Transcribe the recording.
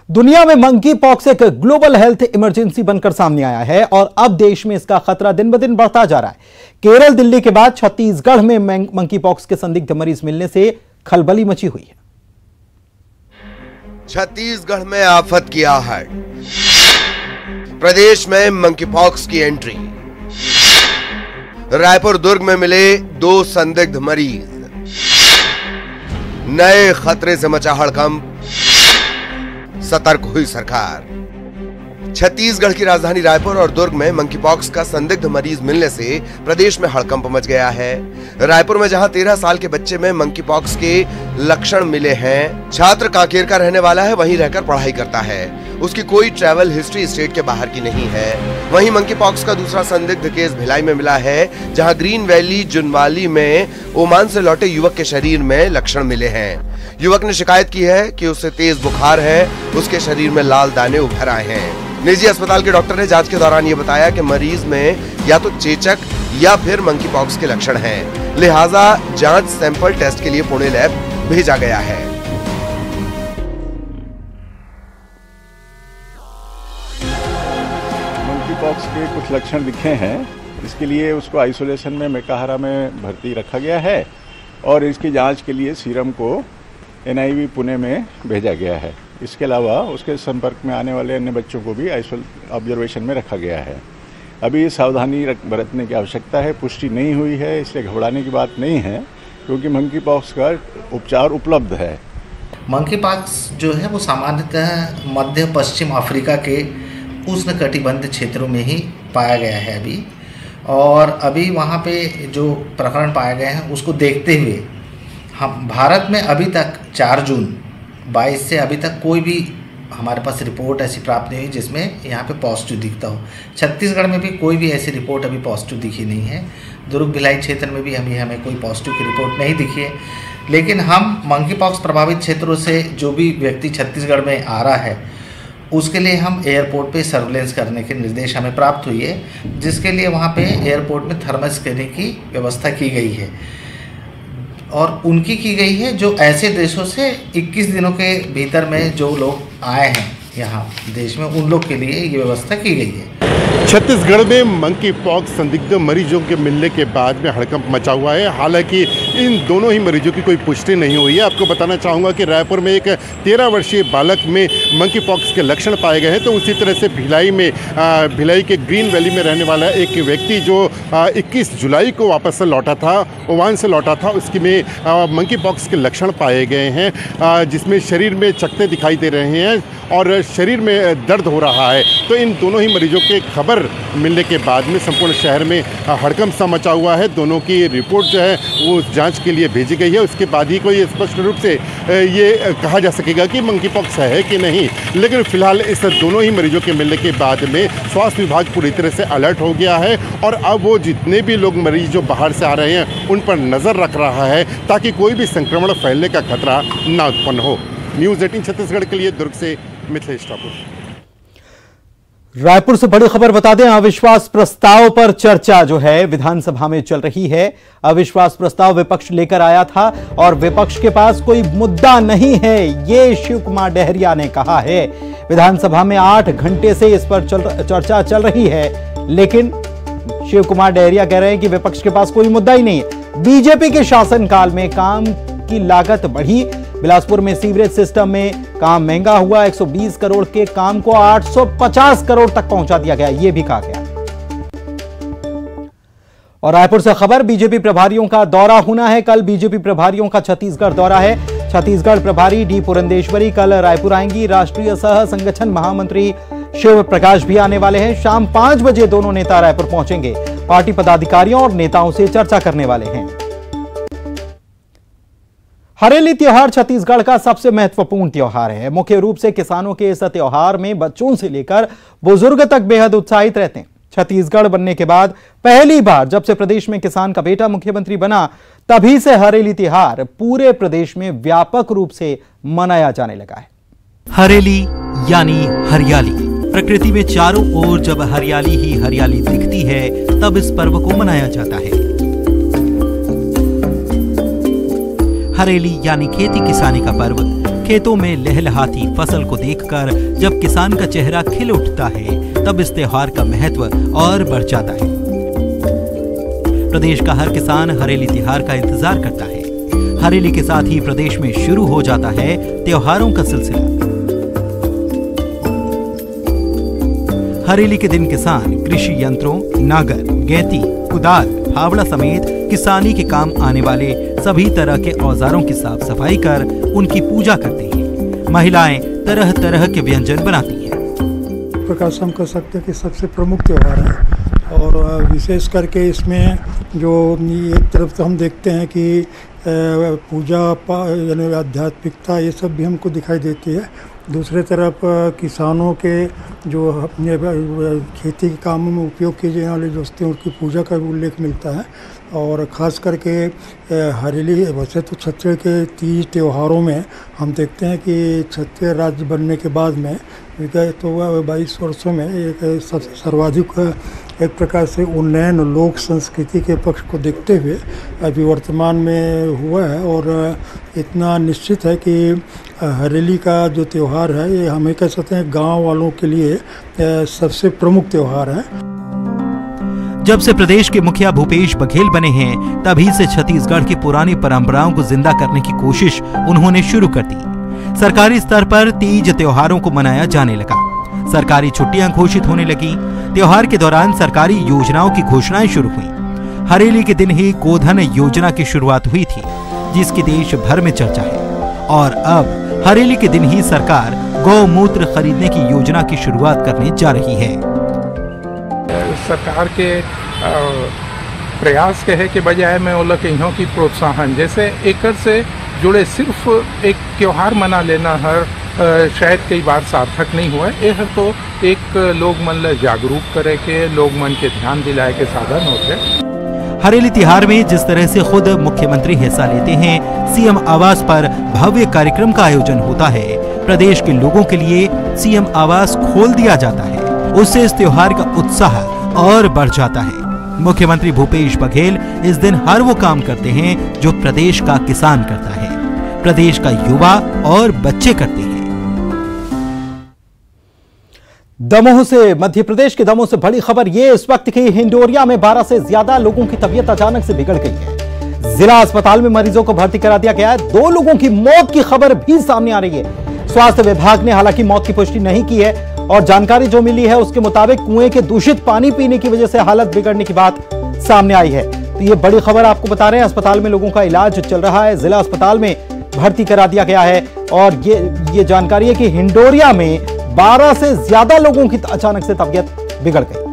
दुनिया में monkey pox एक ग्लोबल हेल्थ इमरजेंसी बनकर सामने आया है और अब देश में इसका खतरा दिन ब दिन बढ़ता जा रहा है। केरल, दिल्ली के बाद छत्तीसगढ़ में मंकी पॉक्स के संदिग्ध मरीज मिलने से खलबली मची हुई है। छत्तीसगढ़ में आफत की आहट, प्रदेश में मंकी पॉक्स की एंट्री, रायपुर दुर्ग में मिले 2 संदिग्ध मरीज, नए खतरे से मचा हड़कंप, सतर्क हुई सरकार। छत्तीसगढ़ की राजधानी रायपुर और दुर्ग में मंकी पॉक्स का संदिग्ध मरीज मिलने से प्रदेश में हड़कंप मच गया है। रायपुर में जहां 13 साल के बच्चे में मंकी पॉक्स के लक्षण मिले हैं, छात्र कांकेर का रहने वाला है, वहीं रहकर पढ़ाई करता है, उसकी कोई ट्रैवल हिस्ट्री स्टेट के बाहर की नहीं है। वहीं मंकी पॉक्स का दूसरा संदिग्ध केस भिलाई में मिला है, जहां ग्रीन वैली जुनवाली में ओमान से लौटे युवक के शरीर में लक्षण मिले हैं। युवक ने शिकायत की है कि उसे तेज बुखार है, उसके शरीर में लाल दाने उभर आए हैं। निजी अस्पताल के डॉक्टर ने जांच के दौरान ये बताया कि मरीज में या तो चेचक या फिर मंकी पॉक्स के लक्षण हैं, लिहाजा जांच सैंपल टेस्ट के लिए पुणे लैब भेजा गया है। मंकी पॉक्स के कुछ लक्षण दिखे हैं, इसके लिए उसको आइसोलेशन में मेकाहारा में भर्ती रखा गया है और इसकी जांच के लिए सीरम को NIV पुणे में भेजा गया है। इसके अलावा उसके संपर्क में आने वाले अन्य बच्चों को भी ऑब्जर्वेशन में रखा गया है। अभी सावधानी बरतने की आवश्यकता है, पुष्टि नहीं हुई है, इसलिए घबराने की बात नहीं है, क्योंकि मंकी पॉक्स का उपचार उपलब्ध है। मंकी पॉक्स जो है वो सामान्यतः मध्य पश्चिम अफ्रीका के उष्णकटिबंधीय क्षेत्रों में ही पाया गया है अभी, और अभी वहाँ पे जो प्रकरण पाए गए हैं उसको देखते हुए हम भारत में अभी तक 4 जून 22 से अभी तक कोई भी हमारे पास रिपोर्ट ऐसी प्राप्त नहीं हुई जिसमें यहाँ पे पॉजिटिव दिखता हो। छत्तीसगढ़ में भी कोई भी ऐसी रिपोर्ट अभी पॉजिटिव दिखी नहीं है। दुर्ग भिलाई क्षेत्र में भी हमें कोई पॉजिटिव की रिपोर्ट नहीं दिखी है। लेकिन हम मंकी पॉक्स प्रभावित क्षेत्रों से जो भी व्यक्ति छत्तीसगढ़ में आ रहा है उसके लिए हम एयरपोर्ट पे सर्विलेंस करने के निर्देश हमें प्राप्त हुई है, जिसके लिए वहाँ पे एयरपोर्ट में थर्मल स्कैनिंग की व्यवस्था की गई है और उनकी की गई है जो ऐसे देशों से 21 दिनों के भीतर में जो लोग आए हैं यहाँ देश में, उन लोग के लिए ये व्यवस्था की गई है। छत्तीसगढ़ में मंकी पॉक्स संदिग्ध मरीजों के मिलने के बाद में हड़कंप मचा हुआ है। हालांकि इन दोनों ही मरीजों की कोई पुष्टि नहीं हुई है। आपको बताना चाहूँगा कि रायपुर में एक 13 वर्षीय बालक में मंकी पॉक्स के लक्षण पाए गए हैं, तो उसी तरह से भिलाई के ग्रीन वैली में रहने वाला एक व्यक्ति जो 21 जुलाई को वापस से लौटा था, ओमान से लौटा था, उसकी में मंकी पॉक्स के लक्षण पाए गए हैं, जिसमें शरीर में चकत्ते दिखाई दे रहे हैं और शरीर में दर्द हो रहा है। तो इन दोनों ही मरीजों के खबर मिलने के बाद में संपूर्ण शहर में हड़कंप सा मचा हुआ है। दोनों की रिपोर्ट जो है वो जांच के लिए भेजी गई है, उसके बाद ही कोई स्पष्ट रूप से ये कहा जा सकेगा कि मंकी पॉक्स है कि नहीं। लेकिन फिलहाल इस दोनों ही मरीजों के मिलने के बाद में स्वास्थ्य विभाग पूरी तरह से अलर्ट हो गया है और अब वो जितने भी लोग मरीज जो बाहर से आ रहे हैं उन पर नज़र रख रहा है ताकि कोई भी संक्रमण फैलने का खतरा न उत्पन्न हो। न्यूज़ 18 छत्तीसगढ़ के लिए दुर्ग से मिथिलेश ठाकुर। रायपुर से बड़ी खबर बता दें, अविश्वास प्रस्ताव पर चर्चा जो है विधानसभा में चल रही है। अविश्वास प्रस्ताव विपक्ष लेकर आया था और विपक्ष के पास कोई मुद्दा नहीं है, ये शिव कुमार डहरिया ने कहा है। विधानसभा में 8 घंटे से इस पर चर्चा चल रही है, लेकिन शिव कुमार डहरिया कह रहे हैं कि विपक्ष के पास कोई मुद्दा ही नहीं है। बीजेपी के शासनकाल में काम की लागत बढ़ी, बिलासपुर में सीवरेज सिस्टम में काम महंगा हुआ, 120 करोड़ के काम को 850 करोड़ तक पहुंचा दिया गया, यह भी कहा गया। और रायपुर से खबर, बीजेपी प्रभारियों का दौरा होना है। कल बीजेपी प्रभारियों का छत्तीसगढ़ दौरा है। छत्तीसगढ़ प्रभारी डी पुरंदेश्वरी कल रायपुर आएंगी। राष्ट्रीय सह संगठन महामंत्री शिव प्रकाश भी आने वाले हैं। शाम 5 बजे दोनों नेता रायपुर पहुंचेंगे। पार्टी पदाधिकारियों और नेताओं से चर्चा करने वाले हैं। हरेली त्योहार छत्तीसगढ़ का सबसे महत्वपूर्ण त्योहार है। मुख्य रूप से किसानों के इस त्योहार में बच्चों से लेकर बुजुर्ग तक बेहद उत्साहित रहते हैं। छत्तीसगढ़ बनने के बाद पहली बार जब से प्रदेश में किसान का बेटा मुख्यमंत्री बना, तभी से हरेली त्योहार पूरे प्रदेश में व्यापक रूप से मनाया जाने लगा है। हरेली यानी हरियाली। प्रकृति में चारों ओर जब हरियाली ही हरियाली दिखती है, तब इस पर्व को मनाया जाता है। हरेली यानी खेती किसानी का पर्व खेतों में लहलहाती फसल को देखकर जब किसान का चेहरा खिल उठता है, तब इस त्योहार का महत्व और बढ़ जाता है। प्रदेश का हर किसान हरेली त्योहार का इंतजार करता है। हरेली के साथ ही प्रदेश में शुरू हो जाता है त्योहारों का सिलसिला। हरेली के दिन किसान कृषि यंत्रों, नागर, गैती, कुदाल, फावड़ा समेत किसानी के काम आने वाले सभी तरह के औजारों की साफ सफाई कर उनकी पूजा करते हैं। महिलाएं तरह तरह के व्यंजन बनाती हैं। प्रकार से हम कह सकते हैं कि सबसे प्रमुख त्यौहार है और विशेष करके इसमें जो एक तरफ तो हम देखते हैं कि पूजा यानी आध्यात्मिकता ये सब भी हमको दिखाई देती है। दूसरे तरफ किसानों के जो अपने खेती के कामों में उपयोग किए जाने वाले जो वस्तुएं उनकी पूजा का भी उल्लेख मिलता है। और ख़ास करके हरेली, वैसे तो छत्तीसगढ़ के 30 त्योहारों में हम देखते हैं कि छत्तीसगढ़ राज्य बनने के बाद में विगत तो 22 वर्षों में एक सर्वाधिक एक प्रकार से उन्नयन लोक संस्कृति के पक्ष को देखते हुए अभी वर्तमान में हुआ है। और इतना निश्चित है कि हरेली का जो त्यौहार है ये हमें कह सकते हैं गांव वालों के लिए सबसे प्रमुख त्यौहार है। जब से प्रदेश के मुखिया भूपेश बघेल बने हैं, तभी से छत्तीसगढ़ की पुरानी परंपराओं को जिंदा करने की कोशिश उन्होंने शुरू कर दी। सरकारी स्तर पर तीज त्योहारों को मनाया जाने लगा। सरकारी छुट्टियां घोषित होने लगी। त्योहार के दौरान सरकारी योजनाओं की घोषणाएं शुरू हुई। हरेली के दिन ही गोधन योजना की शुरुआत हुई थी, जिसकी देश भर में चर्चा है। और अब हरेली के दिन ही सरकार गौमूत्र खरीदने की योजना की शुरुआत करने जा रही है। सरकार के प्रयास कहे के बजाय में वो कहीं की प्रोत्साहन जैसे एक से जुड़े सिर्फ एक त्योहार मना लेना हर शायद कई बार सार्थक नहीं हुआ है। यह तो एक लोग मन ल जागरूक करे के, लोग मन के ध्यान दिलाए के साधन होते। हरेली त्योहार में जिस तरह से खुद मुख्यमंत्री हिस्सा लेते हैं, सीएम आवास पर भव्य कार्यक्रम का आयोजन होता है। प्रदेश के लोगों के लिए सीएम आवास खोल दिया जाता है। उससे इस त्योहार का उत्साह और बढ़ जाता है। मुख्यमंत्री भूपेश बघेल इस दिन हर वो काम करते हैं जो प्रदेश का किसान करता है, प्रदेश का युवा और बच्चे करते हैं। दमोह से, मध्य प्रदेश के दमोह से बड़ी खबर ये इस वक्त की हिंडोरिया में 12 से ज्यादा लोगों की तबीयत अचानक से बिगड़ गई है। जिला अस्पताल में मरीजों को भर्ती करा दिया गया है। 2 लोगों की मौत की खबर भी सामने आ रही है। स्वास्थ्य विभाग ने हालांकि मौत की पुष्टि नहीं की है और जानकारी जो मिली है उसके मुताबिक कुएं के दूषित पानी पीने की वजह से हालत बिगड़ने की बात सामने आई है। तो ये बड़ी खबर आपको बता रहे हैं। अस्पताल में लोगों का इलाज चल रहा है, जिला अस्पताल में भर्ती करा दिया गया है। और ये जानकारी है कि हिंडोरिया में 12 से ज्यादा लोगों की अचानक से तबीयत बिगड़ गई।